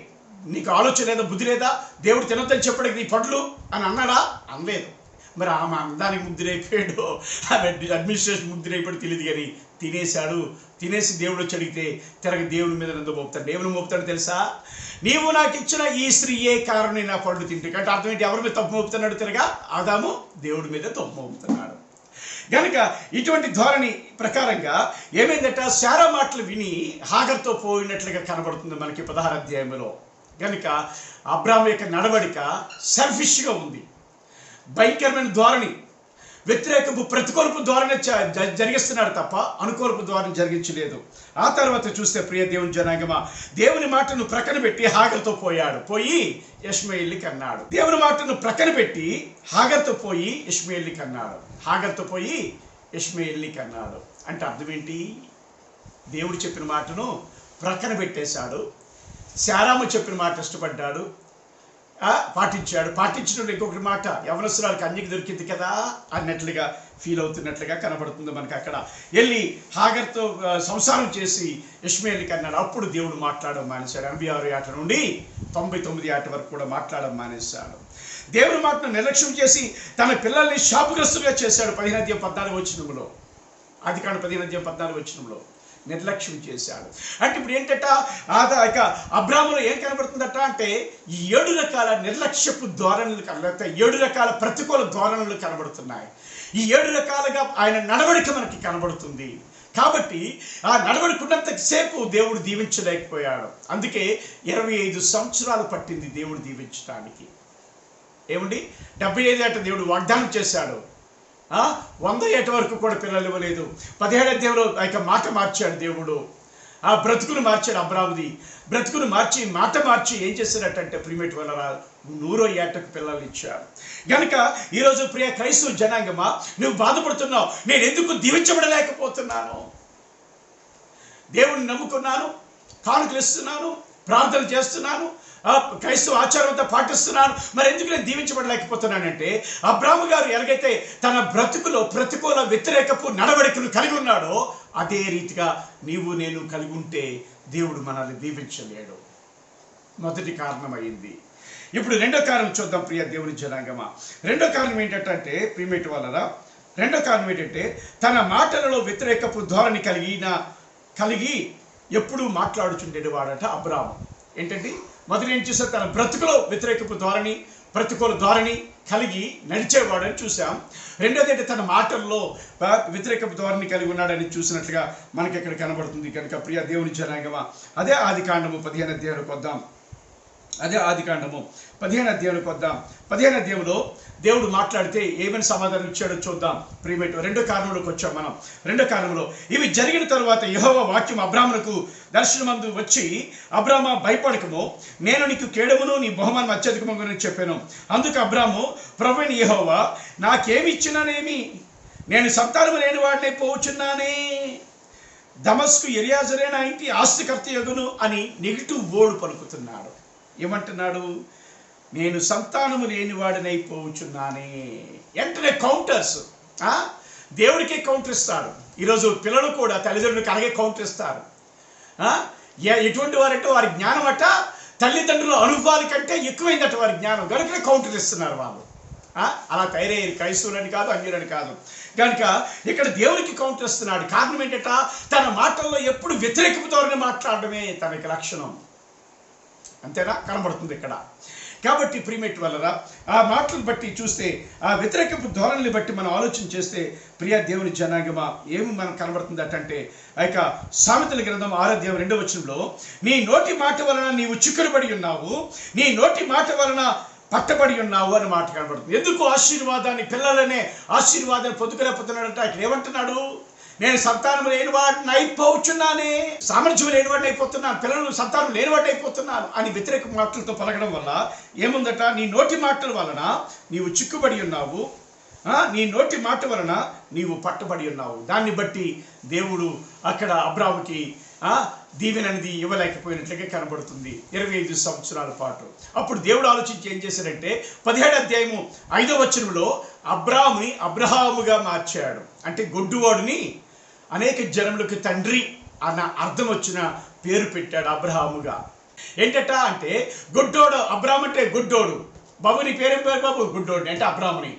నీకు ఆలోచన లేదా, బుద్ధి లేదా, దేవుడు తినొద్దని చెప్పడానికి నీ పండ్లు అని అన్నాడా? అనలేదు. మరి ఆమె అందానికి ముద్దురైపోయాడు, ఆమె అడ్మినిస్ట్రేషన్ ముద్దురైపోయాడు తెలియదు కానీ తినేశాడు. తినేసి దేవుడు వచ్చి అడిగితే తిరగ దేవుని మీద ఎందుకు మోపుతాడు? దేవుని మోపుతాడు తెలుసా? నీవు నాకు ఇచ్చిన ఈ స్త్రీయే కారణం నా పళ్ళు తింటే. అంటే అర్థం ఏంటి? ఎవరి మీద తప్పు మోపుతున్నాడు? తిరగా ఆదాము దేవుడి మీద తప్పు మోపుతున్నాడు. కనుక ఇటువంటి ధోరణి ప్రకారంగా ఏమైందట, శారా మాటలు విని హాగర్తో పోయినట్లుగా కనబడుతుంది మనకి 16వ అధ్యాయంలో. కనుక అబ్రాహాము యొక్క నడవడిక సెల్ఫిష్గా ఉంది, భయంకరమైన ధోరణి. వ్యతిరేకపు ప్రతికూలపు ధోరణి జరిగిస్తున్నాడు తప్ప అనుకూలపు ధోరణి జరిగించలేదు. ఆ తర్వాత చూస్తే ప్రియ దేవుని జనాంగమా, దేవుని మాటను ప్రక్కన పెట్టి హాగర్తో పోయి ఇష్మాయేలుని కన్నాడు. దేవుని మాటను ప్రక్కన పెట్టి హాగర్తో పోయి ఇష్మాయేలుని కన్నాడు. హాగర్తో పోయి ఇష్మాయేలుని కన్నాడు అంటే అర్థం ఏంటి? దేవుడు చెప్పిన మాటను ప్రక్కన పెట్టేశాడు. శారాము చెప్పిన మాట ఇష్టపడ్డాడు, పాటించాడు. పాటించిన ఇంకొకటి మాట యవనస్తురాలకు అన్యకి దొరికింది కదా అన్నట్లుగా ఫీల్ అవుతున్నట్లుగా కనబడుతుంది మనకు. అక్కడ వెళ్ళి హాగర్తో సంసారం చేసి ఇష్మాయేలుని కన్నాడు. అప్పుడు దేవుడు మాట్లాడడం మానేశాడు. 86 ఏట నుండి 99 ఏట వరకు కూడా మాట్లాడడం మానేశాడు. దేవుని మాటను నిర్లక్ష్యం చేసి తన పిల్లల్ని శాపగ్రస్తులుగా చేశాడు. 15-14 వచనంలో, ఆదికాండం 15-14 వచనంలో నిర్లక్ష్యం చేశాడు. అంటే ఇప్పుడు ఏంటంట, ఇక అబ్రాహాములో ఏం కనబడుతుందట అంటే ఈ 7 రకాల నిర్లక్ష్యపు ధోరణులు లేకపోతే 7 రకాల ప్రతికూల ధోరణులు కనబడుతున్నాయి. ఈ 7 రకాలుగా ఆయన నడవడిక మనకి కనబడుతుంది. కాబట్టి ఆ నడవడికున్నంతసేపు దేవుడు దీవించలేకపోయాడు. అందుకే 25 సంవత్సరాలు పట్టింది దేవుడు దీవించడానికి. ఏమండి, 75 ఏట దేవుడు వాగ్దానం చేశాడు. 100 ఏట వరకు కూడా పిల్లలు ఇవ్వలేదు. 17వ అధ్యాయంలో మాట మార్చాడు దేవుడు. ఆ బ్రతుకును మార్చాడు. అబ్రాహాముది బ్రతుకును మార్చి మాట మార్చి ఏం చేశాడటంటే ప్రియమేటి వల్ల 100వ ఏటకు పిల్లలు ఇచ్చాడు. కనుక ఈరోజు ప్రియ క్రైస్తవ జనాంగమా, నువ్వు బాధపడుతున్నావు, నేను ఎందుకు దీవించబడలేకపోతున్నాను? దేవుడిని నమ్ముకున్నాను, కానుకలు ఇస్తున్నాను, ప్రార్థన చేస్తున్నాను, క్రైస్తవ ఆచారం అంతా పాటిస్తున్నాను, మరి ఎందుకు నేను దీవించబడలేకపోతున్నానంటే అబ్రాహాము గారు ఎలాగైతే తన బ్రతుకులో ప్రతికూల వ్యతిరేకపు నడవడికను కలిగి ఉన్నాడో అదే రీతిగా నీవు నేను కలిగి ఉంటే దేవుడు మనల్ని దీవించలేడు. మొదటి కారణమైంది. ఇప్పుడు రెండో కారణం చూద్దాం ప్రియ దేవుని జనాంగమా. రెండో కారణం ఏంటంటే ప్రియమేటి వలన రెండో కారణం ఏంటంటే తన మాటలలో వ్యతిరేకపు ధోరణి కలిగి ఎప్పుడూ మాట్లాడుచుండేది వాడట అబ్రాహాము. ఏంటంటే మొదటి ఏం చూసాం, తన బ్రతుకులో వ్యతిరేకపు ధోరణి ప్రతికూల ధోరణి కలిగి నడిచేవాడని చూసాం. రెండోది అంటే తన మాటల్లో వ్యతిరేకపు ధోరణి కలిగి ఉన్నాడని చూసినట్లుగా మనకి ఇక్కడ కనబడుతుంది. కనుక ప్రియ దేవుని జనాంగమా, అదే ఆదికాండము 15వ అధ్యాయానికి వద్దాం. అదే ఆదికాండము 15వ అధ్యాయానికి వద్దాం. 15వ అధ్యాయంలో దేవుడు మాట్లాడితే ఏమైనా సమాధానం ఇచ్చాడో చూద్దాం. ప్రియమేటు రెండో కారణంలోకి వచ్చాం మనం. రెండో కారణంలో ఇవి జరిగిన తరువాత యెహోవా వాక్యం అబ్రాహామునకు దర్శనమందు వచ్చి, అబ్రామా భయపడకము, నేను నీకు కేడమును నీ బహుమానం అత్యధికమని చెప్పాను. అందుకు అబ్రాము, ప్రభువైన యెహోవా, నాకేమి ఇచ్చినానేమి, నేను సంతానము లేని వాడిని పోవచ్చున్నానే, దమస్కు ఎలియాజరే నా ఇంటి ఆస్తికర్త యగును అని నెగిటివ్ వర్డ్ పలుకుతున్నాడు. ఏమంటున్నాడు? నేను సంతానము లేనివాడినైపోవచ్చున్నానే. వెంటనే కౌంటర్స్. దేవుడికే కౌంటర్ ఇస్తాడు. ఈరోజు పిల్లలు కూడా తల్లిదండ్రులకు అలాగే కౌంటర్ ఇస్తారు. ఎటువంటి వారంటే వారి జ్ఞానం అట తల్లిదండ్రుల అనుభవాల కంటే ఎక్కువైందట వారి జ్ఞానం. కనుకనే కౌంటర్ ఇస్తున్నారు వాళ్ళు. అలా తయారయ్యారు. క్రైస్తవులని కాదు, అన్యులని కాదు. కనుక ఇక్కడ దేవునికి కౌంటర్ ఇస్తున్నాడు. కారణం ఏంటంట, తన మాటల్లో ఎప్పుడు వ్యతిరేకపు ధోరణి మాట్లాడడమే తనకి లక్షణం. అంతేనా కనబడుతుంది ఇక్కడ. కాబట్టి ప్రియమేట్ వలన ఆ మాటలను బట్టి చూస్తే, ఆ వ్యతిరేకపు ధోరణిని బట్టి మనం ఆలోచన చేస్తే ప్రియ దేవుని జనాంగమా ఏమి మనకు కనబడుతుంది అంటే, ఆ యొక్క సామెతల గ్రంథం 6వ అధ్యాయం 2వ వచనంలో, నీ నోటి మాట వలన నీవు చిక్కురుబడి ఉన్నావు, నీ నోటి మాట వలన పట్టబడి ఉన్నావు అని మాట కనబడుతుంది. ఎందుకు ఆశీర్వాదాన్ని, పిల్లలనే ఆశీర్వాదాన్ని పొందుకోలేకపోతున్నాడంటే ఇక్కడ ఏమంటున్నాడు? నేను సంతానం లేనివాడిని అయిపోవచ్చున్నానే, సామర్థ్యం లేనివాడిని అయిపోతున్నాను, పిల్లలు సంతానం లేనివాడిని అయిపోతున్నాను అని వ్యతిరేక మాటలతో పలకడం వల్ల ఏముందట, నీ నోటి మాటల వలన నీవు చిక్కుబడి ఉన్నావు, నీ నోటి మాట వలన నీవు పట్టబడి ఉన్నావు. దాన్ని బట్టి దేవుడు అక్కడ అబ్రాహాముకి దీవెనది ఇవ్వలేకపోయినట్లుగా కనబడుతుంది 25 సంవత్సరాల పాటు. అప్పుడు దేవుడు ఆలోచించి ఏం చేశాడంటే 17వ అధ్యాయము 5వ వచనంలో అబ్రాహాముని అబ్రహాముగా మార్చాడు. అంటే గొడ్డువాడిని అనేక జనములకు తండ్రి అన్న అర్థం వచ్చిన పేరు పెట్టాడు అబ్రహాముగా. ఏంటట అంటే గుడ్డోడు. అబ్రాహాము అంటే గుడ్డోడు. బాబు నీ పేరేం పేరు బాబు? గుడ్డోడు అంటే అబ్రాహాముని.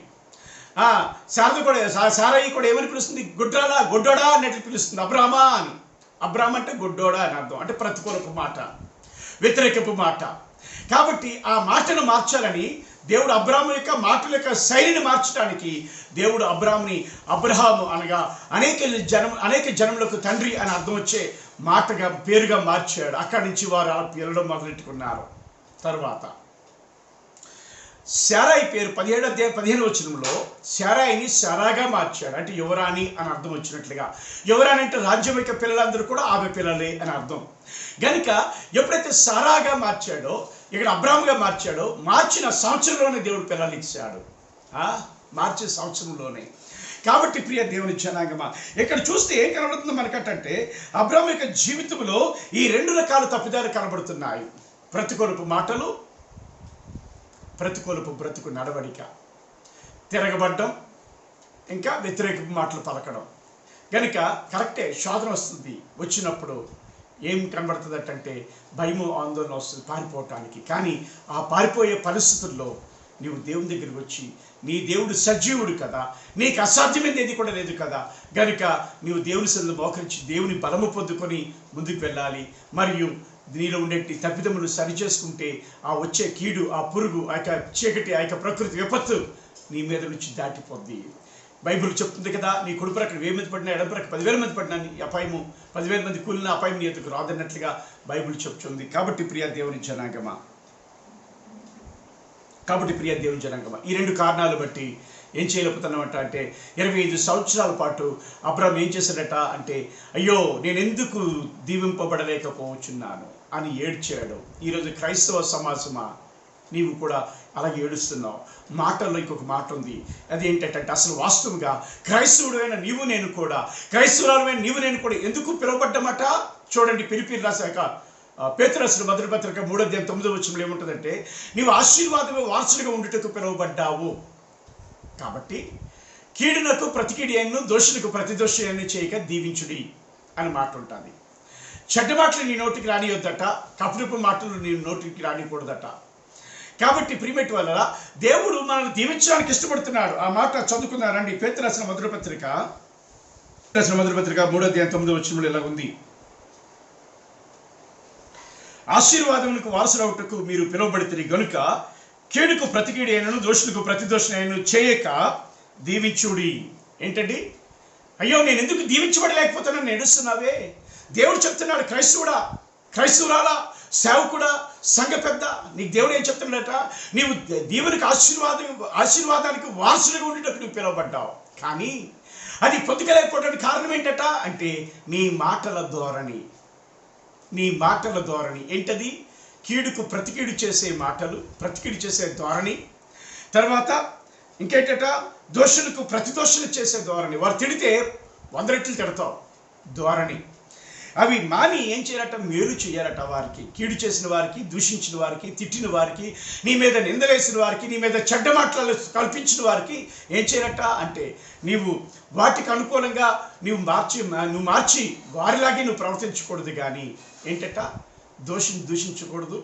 శారద కూడా, సారయ్య కూడా ఏమని పిలుస్తుంది? గుడ్డోడా అన్నట్టు పిలుస్తుంది అబ్రాహ్మా అని. అబ్రాహాము అంటే గుడ్డోడా అని అర్థం. అంటే ప్రతికూలపు మాట, వ్యతిరేకపు మాట. కాబట్టి ఆ మాటను మార్చాలని దేవుడు అబ్రాహాము యొక్క మాటల యొక్క శైలిని మార్చడానికి దేవుడు అబ్రాహాముని అబ్రహాము అనగా అనేక జనములకు తండ్రి అని అర్థం వచ్చే మాటగా పేరుగా మార్చాడు. అక్కడి నుంచి వారు పిలవడం మొదలెట్టుకున్నారు. శారాయి పేరు 17వ అధ్యాయం 15వ వచనంలో శారాయిని శారాగా మార్చాడు. అంటే యువరాణి అని అర్థం వచ్చినట్లుగా. యువరాణి అంటే రాజ్యం యొక్క పిల్లలందరూ కూడా ఆమె పిల్లలే అని అర్థం. గనుక ఎప్పుడైతే సారాగా మార్చాడో, ఇక్కడ అబ్రాహాముగా మార్చాడో, మార్చిన సంవత్సరంలోనే దేవుడు పిల్లలు ఇచ్చాడు. మార్చిన సంవత్సరంలోనే. కాబట్టి ప్రియ దేవుని జనాంగమా, ఇక్కడ చూస్తే ఏం కనబడుతుందో మనకంటే అబ్రాహాము యొక్క జీవితంలో ఈ 2 రకాల తప్పిదాలు కనబడుతున్నాయి. ప్రతికూలపు మాటలు, ప్రతికూలపు బ్రతుకు నడవడిక, తిరగబడ్డం, ఇంకా వ్యతిరేక మాటలు పలకడం. కనుక కరెక్టే, శోధన వస్తుంది. వచ్చినప్పుడు ఏం కనబడుతుందంటే భయము, ఆందోళన వస్తుంది పారిపోవటానికి. కానీ ఆ పారిపోయే పరిస్థితుల్లో నీవు దేవుని దగ్గరికి వచ్చి, నీ దేవుడు సజీవుడు కదా, నీకు అసాధ్యమైనది ఏది కూడా లేదు కదా, గనుక నీవు దేవుని సన్నిధిలో మోకరించి దేవుని బలము పొందుకొని ముందుకు వెళ్ళాలి. మరియు నీలో ఉండే తప్పిదములు సరిచేసుకుంటే ఆ వచ్చే కీడు, ఆ పురుగు, ఆ యొక్క చీకటి, ఆ యొక్క ప్రకృతి విపత్తు నీ మీద నుంచి దాటిపోద్ది. బైబిల్ చెప్తుంది కదా, నీ కుడి ప్రక్కన 1000 మంది పడినా, ఎడమ ప్రక్క 10,000 మంది పడినా నీ అపాయము, 10,000 మంది కూలిన అపాయం నీ ఎదుకు రాదన్నట్లుగా బైబిల్ చెప్తుంది. కాబట్టి ప్రియ దేవుని జనాంగమా, ఈ 2 కారణాలు బట్టి ఏం చేయలేకపోతున్నామంట అంటే 25 సంవత్సరాల పాటు అబ్రాహాము ఏం చేశాడట అంటే, అయ్యో నేను ఎందుకు దీవింపబడలేకపోతున్నాను అని ఏడ్చాడు. ఈరోజు క్రైస్తవ సమాజమా, నీవు కూడా అలాగే ఏడుస్తున్నావు. మాటల్లో ఇంకొక మాట ఉంది. అదేంటంటే అసలు వాస్తవంగా క్రైస్తవుడైన నీవు నేను కూడా, క్రైస్తవులమైన నీవు నేను కూడా ఎందుకు పిలువబడ్డమాట? చూడండి, ఫిలిప్పీయులకు రాశాక పేతురు రాసిన మొదటి పత్రిక 3వ అధ్యాయం 9వ వచనంలో ఏముంటుందంటే, నీవు ఆశీర్వాదమే వారసుడిగా ఉండుటకు పిలువబడ్డావు. కాబట్టి కీడునకు ప్రతి కీడి అయినను, దోషులకు ప్రతి దోషి అయిన చేయక దీవించుడి అని మాట ఉంటుంది. చెడ్డ మాటలు నీ నోటికి రానియొద్దట, కపురపు మాటలు నీ నోటికి రానికూడదట. కాబట్టి ప్రియమైన వల్ల దేవుడు మనల్ని దీవించడానికి ఇష్టపడుతున్నాడు. ఆ మాట చదువుకున్నారండి. పేతురు రాసిన మొదటి పత్రిక 3వ అధ్యాయం 9వ వచనంలో ఇలా ఉంది, ఆశీర్వాదములకు వారసులవుటకు మీరు పిలువబడితిరి గనుక కీడుకు ప్రతి కీడి అయినను, దోషులకు ప్రతి దోషుని అయినను చేయక దీవించుడి. ఏంటండి? అయ్యో నేను ఎందుకు దీవించబడలేకపోతున్నాను ఏడుస్తున్నావే? దేవుడు చెప్తున్నాడు, క్రైస్తవుడా, క్రైస్తవురాలా, సేవకుడా, సంఘ పెద్ద, నీకు దేవుడు ఏం చెప్తున్నాడట? నీవు దేవునికి ఆశీర్వాదానికి వారసులుగా ఉండేటప్పుడు నువ్వు పిలువబడ్డావు. కానీ అది పొందుకోలేకపోవడానికి కారణం ఏంటట అంటే నీ మాటల ధోరణి. ఏంటది? కీడుకు ప్రతికీడు చేసే మాటలు, ప్రతికీడు చేసే ధోరణి. తర్వాత ఇంకేంటట? దోషులకు ప్రతిదోషులు చేసే ధోరణి. వారు తిడితే 100 రెట్లు తిడతావు ధోరణి. అవి మాని ఏం చేయాలట? మేలు చేయాలట. వారికి కీడు చేసిన వారికి, దూషించిన వారికి, తిట్టిన వారికి, నీ మీద నిందలేసిన వారికి, నీ మీద చెడ్డ మాటలు కల్పించిన వారికి ఏం చేయాలట అంటే నీవు వాటికి అనుకూలంగా నువ్వు మార్చి వారిలాగే నువ్వు ప్రవర్తించకూడదు. కానీ ఏంటట? దూషించకూడదు,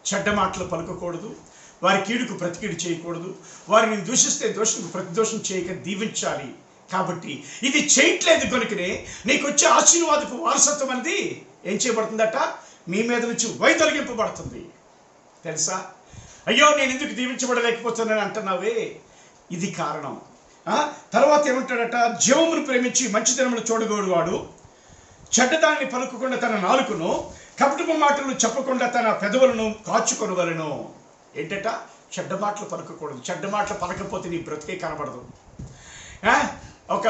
చెడ్డ మాటలు పలుకకూడదు, వారి కీడుకు ప్రతికీడు చేయకూడదు, వారిని దూషిస్తే దోషులకు ప్రతిదోషం చేయక దీవించాలి. కాబట్టి ఇది చేయట్లేదు కనుకనే నీకు వచ్చే ఆశీర్వాదపు వారసత్వం అనేది ఏం చేయబడుతుందట? నీ మీద నుంచి వైదొలగింపబడుతుంది. తెలుసా? అయ్యో నేను ఎందుకు దీవించబడలేకపోతున్నాను అంటున్నావే, ఇది కారణం. తర్వాత ఏమంటాడట? జీవమును ప్రేమించి మంచితనమును చూడగోడువాడు చెడ్డదాన్ని పలుకకుండా తన నాలుకను, కపటపు మాటలను చెప్పకుండా తన పెదవులను కాచుకొనవలెను. ఏంటట? చెడ్డ మాటలు పలకకూడదు. చెడ్డ మాటలు పలకపోతే నీ బ్రతికే కనబడదు. ఒక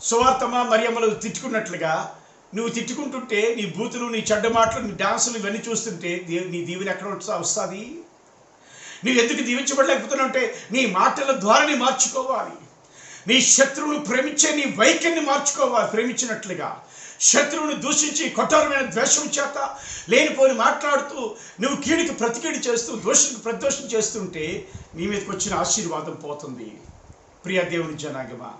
సువార్తమా మరియమ్మలు తిట్టుకున్నట్లుగా నువ్వు తిట్టుకుంటుంటే నీ బూతులు, నీ చెడ్డ మాటలు, నీ డాన్సులు ఇవన్నీ చూస్తుంటే నీ దీవెన ఎక్కడ వస్తుంది? నువ్వు ఎందుకు దీవించబడలేకపోతున్నావు అంటే నీ మాటల ద్వారా మార్చుకోవాలి. నీ శత్రువును ప్రేమించే నీ వైఖరిని మార్చుకోవాలి. ప్రేమించినట్లుగా శత్రువును దూషించి కఠోరమైన ద్వేషం చేత లేనిపోని మాట్లాడుతూ నువ్వు కీడికి ప్రతికీడి చేస్తూ దోషులకు ప్రతిదోషం చేస్తుంటే నీ మీదకి వచ్చిన ఆశీర్వాదం పోతుంది. ప్రియ దేవుని జనాంగమా,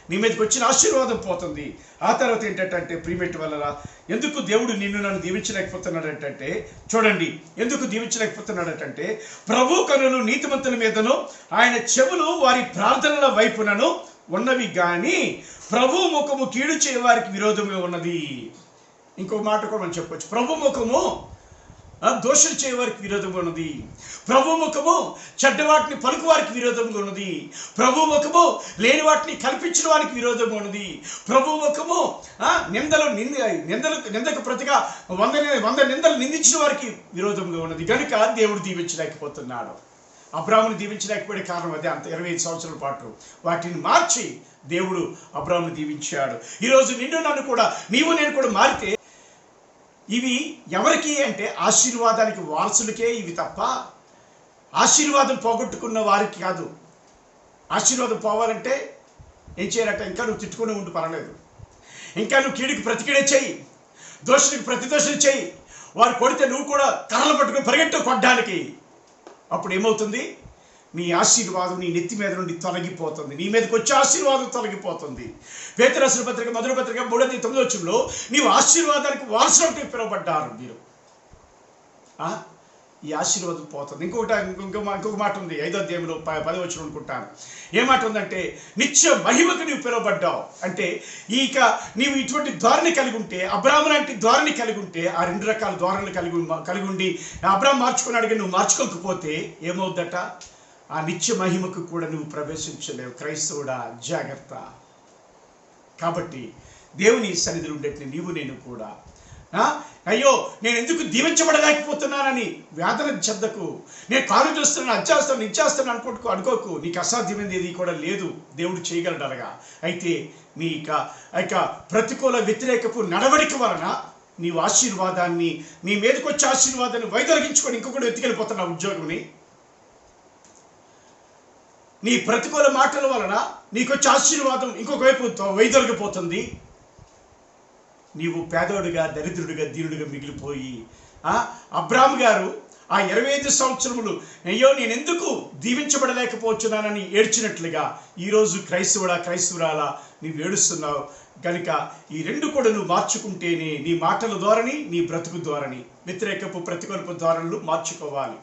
నీ మీదకి వచ్చిన ఆశీర్వాదం పోతుంది. ఆ తర్వాత ఏంటంటే ప్రియమేటి వల్ల ఎందుకు దేవుడు నన్ను దీవించలేకపోతున్నాడంటే, చూడండి ఎందుకు దీవించలేకపోతున్నాడంటే, ప్రభు కనులు నీతిమంతుల మీదను ఆయన చెవులు వారి ప్రార్థనల వైపునను ఉన్నవి కానీ ప్రభు ముఖము కీడు చేయవారికి విరోధంగా ఉన్నది. ఇంకో మాట కూడా మనం చెప్పవచ్చు, ప్రభు ముఖము దోషులు చేయవారికి విరోధంగా ఉన్నది, ప్రభు ముఖము చెడ్డవాటిని పలుకు వారికి విరోధంగా ఉన్నది, ప్రభు ముఖము లేని వాటిని కల్పించిన వారికి విరోధంగా ఉన్నది, ప్రభు ముఖము నిందకు ప్రతిగా 100 నిందలు నిందించిన వారికి విరోధంగా ఉన్నది. కనుక దేవుడు దీవించలేకపోతున్నాడు. అబ్రాహాముని దీవించలేకపోయే కారణం అదే. అంత 25 సంవత్సరాల పాటు వాటిని మార్చి దేవుడు అబ్రాహాముని దీవించాడు. ఈరోజు నిన్ను నన్ను కూడా, నీవు నేను కూడా మారితే ఇవి ఎవరికి అంటే ఆశీర్వాదానికి వారసులకే ఇవి తప్ప ఆశీర్వాదం పోగొట్టుకున్న వారికి కాదు. ఆశీర్వాదం పోవాలంటే ఏం చేయాలంటే, ఇంకా నువ్వు తిట్టుకునే ఉండి పర్వాలేదు, ఇంకా నువ్వు కీడుకి ప్రతికీడే చెయ్యి, దోషుడికి ప్రతిదోషులు చెయ్యి, వారు కొడితే నువ్వు కూడా కర్రలు పట్టుకుని పరిగెట్టు కొట్టడానికి. అప్పుడు ఏమవుతుంది, నీ ఆశీర్వాదం నీ నెత్తి మీద నుండి తొలగిపోతుంది, నీ మీదకి వచ్చే ఆశీర్వాదం తొలగిపోతుంది. పేతురు రాసిన పత్రిక 1 పత్రిక 3:9 నీవు ఆశీర్వాదానికి వారసులకు పిలువబడ్డారు మీరు. ఈ ఆశీర్వాదం పోతుంది. ఇంకొక మాట ఉంది 5వ అధ్యాయంలో 10వ అనుకుంటాను. ఏ మాట ఉందంటే, నిత్య మహిమకు నీవు పిలువబడ్డావు. అంటే ఇక నీవు ఇటువంటి ధోరణి కలిగి ఉంటే, అబ్రాహాము లాంటి ధోరణి కలిగి ఉంటే, ఆ 2 రకాల ధోరణులు కలిగి ఉండి అబ్రాహాము మార్చుకున్నాడుగా నువ్వు మార్చుకోకపోతే ఏమవుద్దట, ఆ నిత్య మహిమకు కూడా నువ్వు ప్రవేశించలేవు. క్రైస్తవుడా, జాగ్రత్త. కాబట్టి దేవుని సన్నిధిలో ఉండేట్లు నీవు నేను కూడా అయ్యో నేను ఎందుకు దీవించబడలేకపోతున్నానని వేదన చెందకు. నేను కారు చూస్తున్నాను, అది చేస్తాను, ఇది చేస్తాను అనుకోకు. నీకు అసాధ్యమైనది ఏది కూడా లేదు, దేవుడు చేయగలడు. అలాగా అయితే నీ ఇక ప్రతికూల వ్యతిరేకపు నడవడిక వలన నీవు ఆశీర్వాదాన్ని, నీ మీదకి వచ్చే ఆశీర్వాదాన్ని వైదొలగించుకొని ఇంకొకటి వెతికెళ్ళిపోతున్నావు ఉద్యోగంని. నీ ప్రతికూల మాటల వలన నీకు వచ్చే ఆశీర్వాదం ఇంకొక వైపు వైదొలిగిపోతుంది. నీవు పేదోడుగా, దరిద్రుడిగా, దీనుడిగా మిగిలిపోయి అబ్రాహాము గారు ఆ 25 సంవత్సరములు అయ్యో నేను ఎందుకు దీవించబడలేకపోతున్నానని ఏడ్చినట్లుగా ఈరోజు క్రైస్తవురాలా నీవు ఏడుస్తున్నావు. కనుక ఈ 2 కూడా నువ్వు మార్చుకుంటేనే నీ మాటల ద్వారాని, నీ బ్రతుకు ద్వారాని వ్యతిరేకపు ప్రతికూలపు ధోరణులు మార్చుకోవాలి.